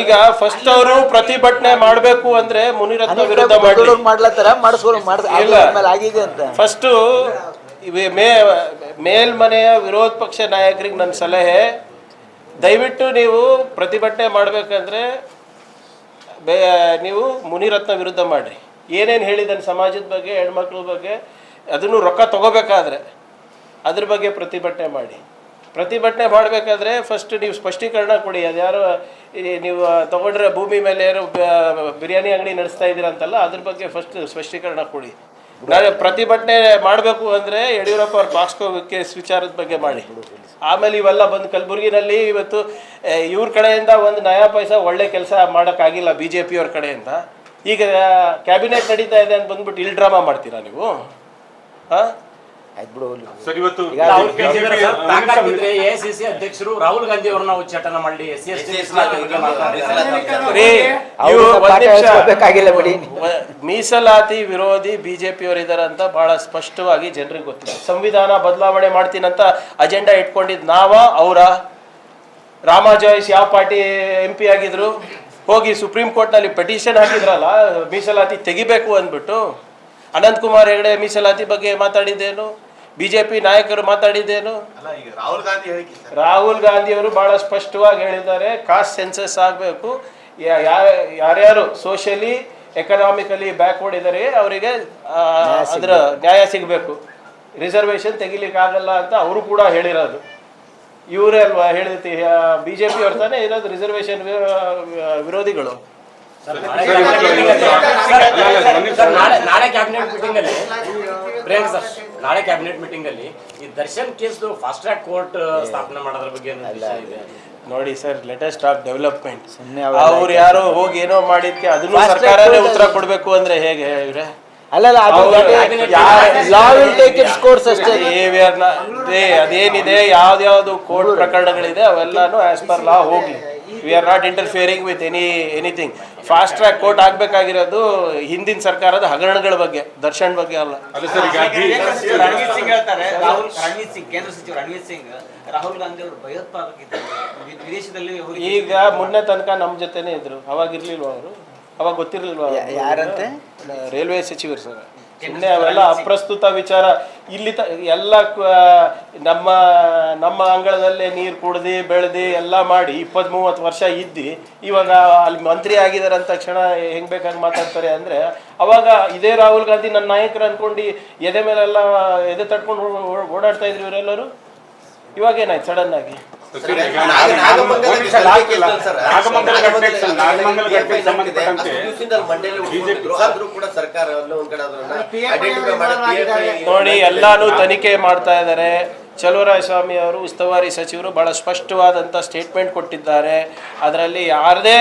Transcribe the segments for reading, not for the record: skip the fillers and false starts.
ಈಗ ಫಸ್ಟ್ ಅವರು ಪ್ರತಿಭಟನೆ ಮಾಡಬೇಕು ಅಂದ್ರೆ ಮುನಿರತ್ನ ವಿರುದ್ಧ ಫಸ್ಟ್ ಮೇಲ್ಮನೆಯ ವಿರೋಧ ಪಕ್ಷ ನಾಯಕರಿಗೆ ನನ್ನ ಸಲಹೆ, ದಯವಿಟ್ಟು ನೀವು ಪ್ರತಿಭಟನೆ ಮಾಡಬೇಕಂದ್ರೆ ನೀವು ಮುನಿರತ್ನ ವಿರುದ್ಧ ಮಾಡಿರಿ. ಏನೇನು ಹೇಳಿದ್ದಾನೆ ಸಮಾಜದ ಬಗ್ಗೆ, ಹೆಣ್ಮಕ್ಳ ಬಗ್ಗೆ, ಅದನ್ನು ರೊಕ್ಕ ತಗೋಬೇಕಾದ್ರೆ ಅದ್ರ ಬಗ್ಗೆ ಪ್ರತಿಭಟನೆ ಮಾಡಿ. ಪ್ರತಿಭಟನೆ ಮಾಡಬೇಕಾದ್ರೆ ಫಸ್ಟ್ ನೀವು ಸ್ಪಷ್ಟೀಕರಣ ಕೊಡಿ. ಅದ್ಯಾರು ನೀವು ತಗೊಂಡ್ರೆ ಭೂಮಿ ಮೇಲೆ ಯಾರು ಬಿರಿಯಾನಿ ಅಂಗಡಿ ನಡೆಸ್ತಾ ಇದ್ದೀರ ಅಂತಲ್ಲ, ಅದ್ರ ಬಗ್ಗೆ ಫಸ್ಟ್ ಸ್ಪಷ್ಟೀಕರಣ ಕೊಡಿ. ನಾನು ಪ್ರತಿಭಟನೆ ಮಾಡಬೇಕು ಅಂದರೆ ಯಡಿಯೂರಪ್ಪ ಅವ್ರ ಪಾಸ್ಕೋ ಕೇಸ್ ವಿಚಾರದ ಬಗ್ಗೆ ಮಾಡಿ. ಆಮೇಲೆ ಇವೆಲ್ಲ ಬಂದು ಕಲಬುರಗಿನಲ್ಲಿ ಇವತ್ತು ಇವ್ರ ಕಡೆಯಿಂದ ಒಂದು ನಯಾ ಪೈಸಾ ಒಳ್ಳೆ ಕೆಲಸ ಮಾಡೋಕ್ಕಾಗಿಲ್ಲ ಬಿ ಜೆ ಪಿಯವ್ರ ಕಡೆಯಿಂದ. ಈಗ ಕ್ಯಾಬಿನೆಟ್ ನಡೀತಾ ಇದೆ ಅಂತ ಬಂದ್ಬಿಟ್ಟು ಇಲ್ಲಿ ಡ್ರಾಮಾ ಮಾಡ್ತೀರಾ ನೀವು? ಹಾಂ, ಎಐಸಿಸಿ ಅಧ್ಯಕ್ಷರು ರಾಹುಲ್ ಗಾಂಧಿ ಅವರನ್ನ ಉಚ್ಚಾಟನ ಮಾಡಿ ಮೀಸಲಾತಿ ವಿರೋಧಿ ಬಿಜೆಪಿಯವರು ಇದಾರೆ ಅಂತ ಬಹಳ ಸ್ಪಷ್ಟವಾಗಿ ಜನರಿಗೆ ಗೊತ್ತಿದೆ. ಸಂವಿಧಾನ ಬದಲಾವಣೆ ಮಾಡ್ತೀನಂತ ಅಜೆಂಡಾ ಇಟ್ಕೊಂಡಿದ್ ಅವರ ರಾಮಾ ಜೋಯಿಸ್ ಯಾವ ಪಾರ್ಟಿ MP ಆಗಿದ್ರು, ಹೋಗಿ ಸುಪ್ರೀಂ ಕೋರ್ಟ್ನಲ್ಲಿ ಪೆಟಿಷನ್ ಹಾಕಿದ್ರಲ್ಲ ಮೀಸಲಾತಿ ತೆಗಿಬೇಕು ಅಂದ್ಬಿಟ್ಟು. ಅನಂತಕುಮಾರ್ ಹೆಗಡೆ ಮೀಸಲಾತಿ ಬಗ್ಗೆ ಮಾತಾಡಿದ್ದೇನು? ಬಿಜೆಪಿ ನಾಯಕರು ಮಾತಾಡಿದ್ದೇನು? ರಾಹುಲ್ ಗಾಂಧಿ ಅವರು ಬಹಳ ಸ್ಪಷ್ಟವಾಗಿ ಹೇಳಿದ್ದಾರೆ, ಕಾಸ್ಟ್ ಸೆನ್ಸಸ್ ಆಗಬೇಕು, ಯಾರ್ಯಾರು ಸೋಷಿಯಲಿ ಎಕನಾಮಿಕಲಿ ಬ್ಯಾಕ್ವರ್ಡ್ ಇದ್ದಾರೆ ಅವರಿಗೆ ಅದರ ನ್ಯಾಯ ಸಿಗಬೇಕು, ರಿಸರ್ವೇಷನ್ ತೆಗಿಲಿಕ್ಕೆ ಆಗಲ್ಲ ಅಂತ ಅವರು ಕೂಡ ಹೇಳಿರೋದು. ಇವರೇ ಅಲ್ವಾ ಹೇಳಿದ ಬಿಜೆಪಿ ಅವ್ರ ತಾನೇ ಇರೋದು ರಿಸರ್ವೇಷನ್ ವಿರೋಧಿಗಳು. ನಾಳೆ ಕ್ಯಾಬಿನೆಟ್ ಮೀಟಿಂಗ್ ಅಲ್ಲಿ ಪ್ರಿಯಾಂಕ್ ಸರ್, ನಾಳೆ ಕ್ಯಾಬಿನೆಟ್ ಮೀಟಿಂಗ್ ಅಲ್ಲಿ ಈ Darshan case fast track court ಸ್ಥಾಪನೆ ಮಾಡೋದ್ರ ಬಗ್ಗೆ ನೋಡಿ ಸರ್, ಲೆಟೆಸ್ಟ್ ಟಾಕ್ ಡೆವಲಪ್ಮೆಂಟ್. ಅವ್ರು ಯಾರೋ ಹೋಗಿ ಏನೋ ಮಾಡಿದ್ಕೆ ಅದನ್ನು ಸರ್ಕಾರನೇ ಉತ್ತರ ಕೊಡ್ಬೇಕು ಅಂದ್ರೆ ಹೇಗೆ ಇವ್ರೆ? ಅದೇನಿದೆ ಯಾವ್ದು ಕೋರ್ಟ್ ಪ್ರಕರಣಗಳಿದೆ ಅವೆಲ್ಲಾನು ಆಸ್ ಪರ್ ಲಾ ಹೋಗ್ಲಿ. We are not interfering with anything. Fast track court ಆಗ್ಬೇಕಾಗಿರೋದು ಹಿಂದಿನ ಸರ್ಕಾರದ ಹಗರಣಗಳ ಬಗ್ಗೆ, ದರ್ಶನ್ ಬಗ್ಗೆ ಅಲ್ಲ. ರಣವೀರ್ ಸಿಂಗ್ ಹೇಳ್ತಾರೆ, ಕೇಂದ್ರ ಸಚಿವ ರಣವೀರ್ ಸಿಂಗ್ ರಾಹುಲ್ ಗಾಂಧಿ ಅವರು ಭಯೋತ್ಪಾದಕ ವಿದೇಶದಲ್ಲಿ ಈಗ ಮೊನ್ನೆ ತನಕ ನಮ್ಮ ಜೊತೆನೆ ಇದ್ರು, ಅವಾಗ ಇರ್ಲಿಲ್ವಾ ಅವರು? ಅವಾಗ ಗೊತ್ತಿರ್ಲಿಲ್ವಾ? ಯಾರಂತೆ? ರೈಲ್ವೆ ಸಚಿವರು ಸರ್. ಸುಮ್ಮನೆ ಅವೆಲ್ಲ ಅಪ್ರಸ್ತುತ ವಿಚಾರ. ಇಲ್ಲಿ ಎಲ್ಲ ನಮ್ಮ ಅಂಗಳದಲ್ಲೇ ನೀರು ಕುಡ್ದು ಬೆಳೆದು ಎಲ್ಲ ಮಾಡಿ 20-30 ವರ್ಷ ಇದ್ದು ಇವಾಗ ಅಲ್ಲಿ ಮಂತ್ರಿ ಆಗಿದ್ದಾರೆ ಅಂದ ತಕ್ಷಣ ಹೆಂಗ್ ಬೇಕಾಗಿ ಮಾತಾಡ್ತಾರೆ ಅಂದ್ರೆ, ಅವಾಗ ಇದೇ ರಾಹುಲ್ ಗಾಂಧಿ ನನ್ನ ನಾಯಕರು ಅನ್ಕೊಂಡು ಎದೆ ಮೇಲೆಲ್ಲ ಎದೆ ತಟ್ಕೊಂಡು ಓಡಾಡ್ತಾ ಇದ್ರು ಇವರೆಲ್ಲರೂ. ಇವಾಗ ಏನಾಯ್ತು ಸಡನ್ ಆಗಿ? ನೋಡಿ, ಎಲ್ಲಾನು ತನಿಖೆ ಮಾಡ್ತಾ ಇದ್ದಾರೆ. ಚಲುವರಾಯಸ್ವಾಮಿ ಅವರು ಉಸ್ತುವಾರಿ ಸಚಿವರು ಬಹಳ ಸ್ಪಷ್ಟವಾದಂಥ ಸ್ಟೇಟ್ಮೆಂಟ್ ಕೊಟ್ಟಿದ್ದಾರೆ. ಅದರಲ್ಲಿ ಯಾರದೇ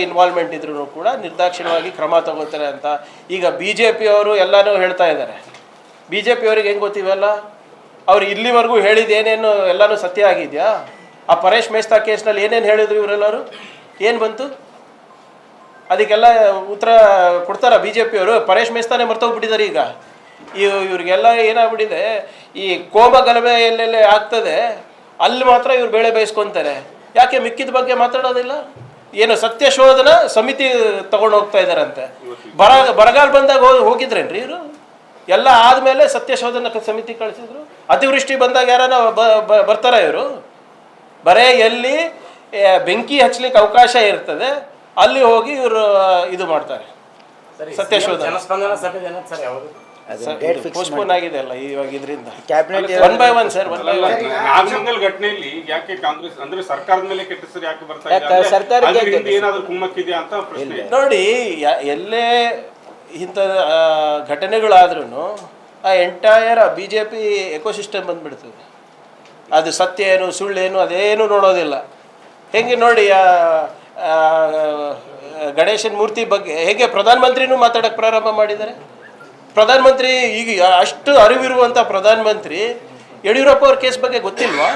ಇನ್ವಾಲ್ವ್ಮೆಂಟ್ ಇದ್ರೂ ಕೂಡ ನಿರ್ದಾಕ್ಷಿಣ್ಯವಾಗಿ ಕ್ರಮ ತಗೋತಾರೆ ಅಂತ. ಈಗ BJP ಅವರು ಎಲ್ಲಾನು ಹೇಳ್ತಾ ಇದ್ದಾರೆ. BJP ಅವ್ರಿಗೆ ಹೆಂಗೆ ಗೊತ್ತಿವೆಲ್ಲ? ಅವ್ರು ಇಲ್ಲಿವರೆಗೂ ಹೇಳಿದ ಏನೇನು ಎಲ್ಲಾನು ಸತ್ಯ ಆಗಿದೆಯಾ? ಆ ಪರೇಶ್ ಮೇಸ್ತಾ ಕೇಸ್ನಲ್ಲಿ ಏನೇನು ಹೇಳಿದ್ರು ಇವರೆಲ್ಲರೂ? ಏನು ಬಂತು? ಅದಕ್ಕೆಲ್ಲ ಉತ್ತರ ಕೊಡ್ತಾರ BJP ಅವರು? ಪರೇಶ್ ಮೇಸ್ತಾನೇ ಮರ್ತೋಗ್ಬಿಟ್ಟಿದ್ದಾರೆ. ಈಗ ಇವ್ರಿಗೆಲ್ಲ ಏನಾಗ್ಬಿಟ್ಟಿದೆ, ಈ ಕೋಮ ಗಲಭೆ ಎಲ್ಲೆಲ್ಲೇ ಆಗ್ತದೆ ಅಲ್ಲಿ ಮಾತ್ರ ಇವ್ರು ಬೇಳೆ ಬೇಯಿಸ್ಕೊತಾರೆ. ಯಾಕೆ ಮಿಕ್ಕಿದ ಬಗ್ಗೆ ಮಾತಾಡೋದಿಲ್ಲ? ಏನು ಸತ್ಯ ಶೋಧನ ಸಮಿತಿ ತಗೊಂಡು ಹೋಗ್ತಾ ಇದ್ದಾರಂತೆ. ಬರಗಾಲ ಬಂದಾಗ ಹೋಗಿದ್ರೇನ್ರಿ ಇವರು? ಎಲ್ಲ ಆದಮೇಲೆ ಸತ್ಯಶೋಧನ ಸಮಿತಿ ಕಳಿಸಿದ್ರು. ಅತಿವೃಷ್ಟಿ ಬಂದಾಗ ಯಾರನ್ನ ಬರ್ತಾರ ಇವರು? ಬರೇ ಎಲ್ಲಿ ಬೆಂಕಿ ಹಚ್ಚಲಿಕ್ಕೆ ಅವಕಾಶ ಇರ್ತದೆ ಅಲ್ಲಿ ಹೋಗಿ ಇವರು ಇದು ಮಾಡ್ತಾರೆ ಸತ್ಯಶೋಧನ. ಪೋಸ್ಟ್ಪೋನ್ ಆಗಿದೆ ಅಲ್ಲ ಇವಾಗ ಇದರಿಂದ. One by one sir, Nagamangala ಘಟನೆಯಲ್ಲಿ ಯಾಕೆ ಕಾಂಗ್ರೆಸ್ ಅಂದ್ರೆ ಸರ್ಕಾರದ ಮೇಲೆ ಕೆಟ್ಟ ಹೆಸರು ಯಾಕೆ ಬರ್ತಾ ಇದೆ? ಏನಾದ್ರೂ ಕುಮ್ಮಕ್ಕಿದೆಯಾ ಅಂತ ಪ್ರಶ್ನೆ. ನೋಡಿ, ಎಲ್ಲೇ ಇಂಥ ಘಟನೆಗಳಾದ್ರೂ ಆ ಎಂಟೈರ್ BJP ಎಕೋಸಿಸ್ಟಮ್ ಬಂದ್ಬಿಡ್ತದೆ. ಅದು ಸತ್ಯ ಏನು ಸುಳ್ಳೇನು ಅದೇನು ನೋಡೋದಿಲ್ಲ. ಹೆಂಗೆ ನೋಡಿ, ಗಣೇಶನ್ ಮೂರ್ತಿ ಬಗ್ಗೆ ಹೇಗೆ ಪ್ರಧಾನಮಂತ್ರಿನೂ ಮಾತಾಡೋಕ್ಕೆ ಪ್ರಾರಂಭ ಮಾಡಿದ್ದಾರೆ. ಪ್ರಧಾನಮಂತ್ರಿ ಈಗ ಅಷ್ಟು ಅರಿವಿರುವಂಥ ಪ್ರಧಾನಮಂತ್ರಿ ಯಡಿಯೂರಪ್ಪ ಅವ್ರ ಕೇಸ್ ಬಗ್ಗೆ ಗೊತ್ತಿಲ್ವಾ?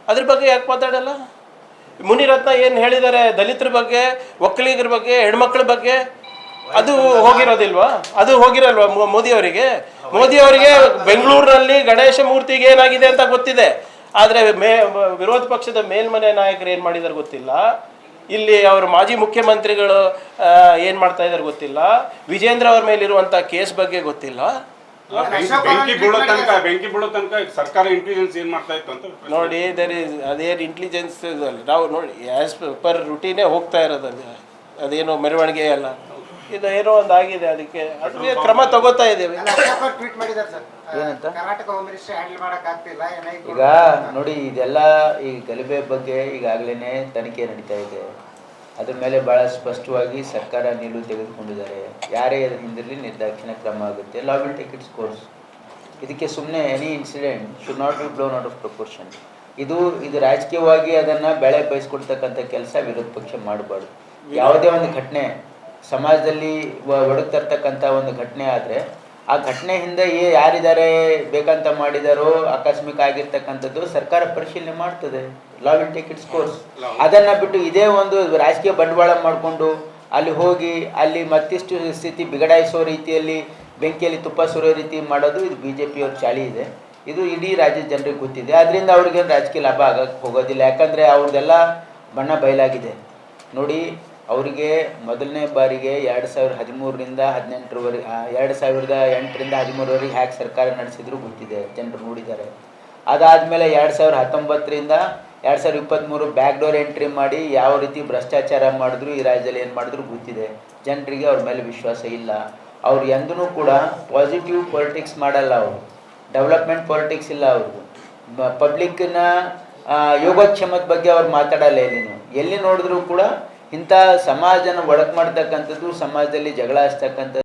ಅದ್ರ ಬಗ್ಗೆ ಯಾಕೆ ಮಾತಾಡಲ್ಲ? ಮುನಿರತ್ನ ಏನು ಹೇಳಿದ್ದಾರೆ ದಲಿತರ ಬಗ್ಗೆ, ಒಕ್ಕಲಿಗರ ಬಗ್ಗೆ, ಹೆಣ್ಮಕ್ಳ ಬಗ್ಗೆ, ಅದು ಹೋಗಿರೋದಿಲ್ವಾ? ಅದು ಹೋಗಿರಲ್ವಾ ಮೋದಿ ಅವರಿಗೆ? ಬೆಂಗಳೂರಿನಲ್ಲಿ ಗಣೇಶ ಮೂರ್ತಿಗೆ ಏನಾಗಿದೆ ಅಂತ ಗೊತ್ತಿದೆ. ಆದರೆ ವಿರೋಧ ಪಕ್ಷದ ಮೇಲ್ಮನೆ ನಾಯಕರು ಏನು ಮಾಡಿದಾರೆ ಗೊತ್ತಿಲ್ಲ. ಇಲ್ಲಿ ಅವರು ಮಾಜಿ ಮುಖ್ಯಮಂತ್ರಿಗಳು ಏನು ಮಾಡ್ತಾ ಇದ್ದಾರೆ ಗೊತ್ತಿಲ್ಲ. ವಿಜೇಂದ್ರ ಅವ್ರ ಮೇಲಿರುವಂಥ ಕೇಸ್ ಬಗ್ಗೆ ಗೊತ್ತಿಲ್ಲ. ಬೆಂಕಿ ಬೀಳೋ ತನಕ ಸರ್ಕಾರ ಇಂಟೆಲಿಜೆನ್ಸ್ ಏನ್ ಮಾಡ್ತಾ ಇತ್ತು ಅಂತ ನೋಡಿ, ಅದೇನು ಇಂಟೆಲಿಜೆನ್ಸ್ ನಾವು ನೋಡಿ ಆ್ಯಸ್ ಪರ್ ರುಟೀನೇ ಹೋಗ್ತಾ ಇರೋದು. ಅದೇನೋ ಮೆರವಣಿಗೆ ಅಲ್ಲ, ಇದು ಏನೋ ಒಂದು ಆಗಿದೆ, ಅದಕ್ಕೆ ಕ್ರಮ ತಗೋತಾ ಇದ್ದೇವೆ. ಟ್ವೀಟ್ ಮಾಡಿದ್ದಾರೆ ಸರ್, ಏನಂತ? ಕರ್ನಾಟಕ ಹೋಮ್ ಮಿನಿಸ್ಟ್ರಿ ಹ್ಯಾಂಡಲ್ ಮಾಡಕ್ ಆಗ್ತಿಲ್ಲ. ಈಗ ನೋಡಿ, ಇದೆಲ್ಲ ಈ ಗಲಭೆ ಬಗ್ಗೆ ಈಗಾಗಲೇ ತನಿಖೆ ನಡೀತಾ ಇದೆ. ಅದ್ರ ಮೇಲೆ ಭಾಳ ಸ್ಪಷ್ಟವಾಗಿ ಸರ್ಕಾರ ನಿಲುವು ತೆಗೆದುಕೊಂಡಿದ್ದಾರೆ. ಯಾರೇ ಅದರ ಹಿಂದಿರಲಿ ನಿರ್ದಾಕ್ಷಿಣ್ಯ ಕ್ರಮ ಆಗುತ್ತೆ. Law will take its course. ಇದಕ್ಕೆ ಸುಮ್ಮನೆ any incident should not be blown out of proportion. ಇದು ರಾಜಕೀಯವಾಗಿ ಅದನ್ನು ಬೆಳೆ ಬಯಸ್ಕೊಡ್ತಕ್ಕಂಥ ಕೆಲಸ ವಿರೋಧ ಪಕ್ಷ ಮಾಡಬಾರ್ದು. ಯಾವುದೇ ಒಂದು ಘಟನೆ ಸಮಾಜದಲ್ಲಿ ಒಡಕು ತರ್ತಕ್ಕಂಥ ಒಂದು ಘಟನೆ ಆದರೆ ಆ ಘಟನೆ ಹಿಂದೆ ಯಾರಿದ್ದಾರೆ, ಬೇಕಂತ ಮಾಡಿದಾರೋ, ಆಕಸ್ಮಿಕ ಆಗಿರ್ತಕ್ಕಂಥದ್ದು ಸರ್ಕಾರ ಪರಿಶೀಲನೆ ಮಾಡ್ತದೆ. Law will take its course. ಅದನ್ನು ಬಿಟ್ಟು ಇದೇ ಒಂದು ರಾಜಕೀಯ ಬಂಡವಾಳ ಮಾಡಿಕೊಂಡು ಅಲ್ಲಿ ಹೋಗಿ ಅಲ್ಲಿ ಮತ್ತಿಷ್ಟು ಸ್ಥಿತಿ ಬಿಗಡಾಯಿಸೋ ರೀತಿಯಲ್ಲಿ ಬೆಂಕಿಯಲ್ಲಿ ತುಪ್ಪ ಸುರಿಯೋ ರೀತಿ ಮಾಡೋದು ಇದು BJP ಅವ್ರ ಚಾಳಿ ಇದೆ. ಇದು ಇಡೀ ರಾಜ್ಯದ ಜನರಿಗೆ ಗೊತ್ತಿದೆ. ಅದರಿಂದ ಅವ್ರಿಗೆ ರಾಜಕೀಯ ಲಾಭ ಆಗಕ್ಕೆ ಹೋಗೋದಿಲ್ಲ. ಯಾಕಂದರೆ ಅವ್ರದ್ದೆಲ್ಲ ಬಣ್ಣ ಬಯಲಾಗಿದೆ. ನೋಡಿ, ಅವರಿಗೆ ಮೊದಲನೇ ಬಾರಿಗೆ 2013ರಿಂದ 18ರವರೆಗೆ 2008ರಿಂದ 13ರವರೆಗೆ ಹ್ಯಾಕ್ ಸರ್ಕಾರ ನಡೆಸಿದ್ರು ಗೊತ್ತಿದೆ, ಜನರು ನೋಡಿದ್ದಾರೆ. ಅದಾದಮೇಲೆ 2019ರಿಂದ 2023 ಬ್ಯಾಕ್ಡೋರ್ ಎಂಟ್ರಿ ಮಾಡಿ ಯಾವ ರೀತಿ ಭ್ರಷ್ಟಾಚಾರ ಮಾಡಿದ್ರು, ಈ ರಾಜ್ಯದಲ್ಲಿ ಏನು ಮಾಡಿದ್ರು ಗೊತ್ತಿದೆ. ಜನರಿಗೆ ಅವ್ರ ಮೇಲೆ ವಿಶ್ವಾಸ ಇಲ್ಲ. ಅವ್ರು ಎಂದೂ ಕೂಡ ಪಾಸಿಟಿವ್ ಪೊಲಿಟಿಕ್ಸ್ ಮಾಡಲ್ಲ. ಅವರು ಡೆವಲಪ್ಮೆಂಟ್ ಪೊಲಿಟಿಕ್ಸ್ ಇಲ್ಲ. ಅವ್ರದ್ದು ಪಬ್ಲಿಕ್ನ ಯೋಗಕ್ಷೇಮದ ಬಗ್ಗೆ ಅವ್ರು ಮಾತಾಡಲ್ಲ. ಎಲ್ಲಿ ನೋಡಿದ್ರು ಕೂಡ ಇಂಥ ಸಮಾಜನ ಒಡಕು ಮಾಡ್ತಕ್ಕಂಥದ್ದು, ಸಮಾಜದಲ್ಲಿ ಜಗಳ ಹಚ್ತಕ್ಕಂಥದ್ದು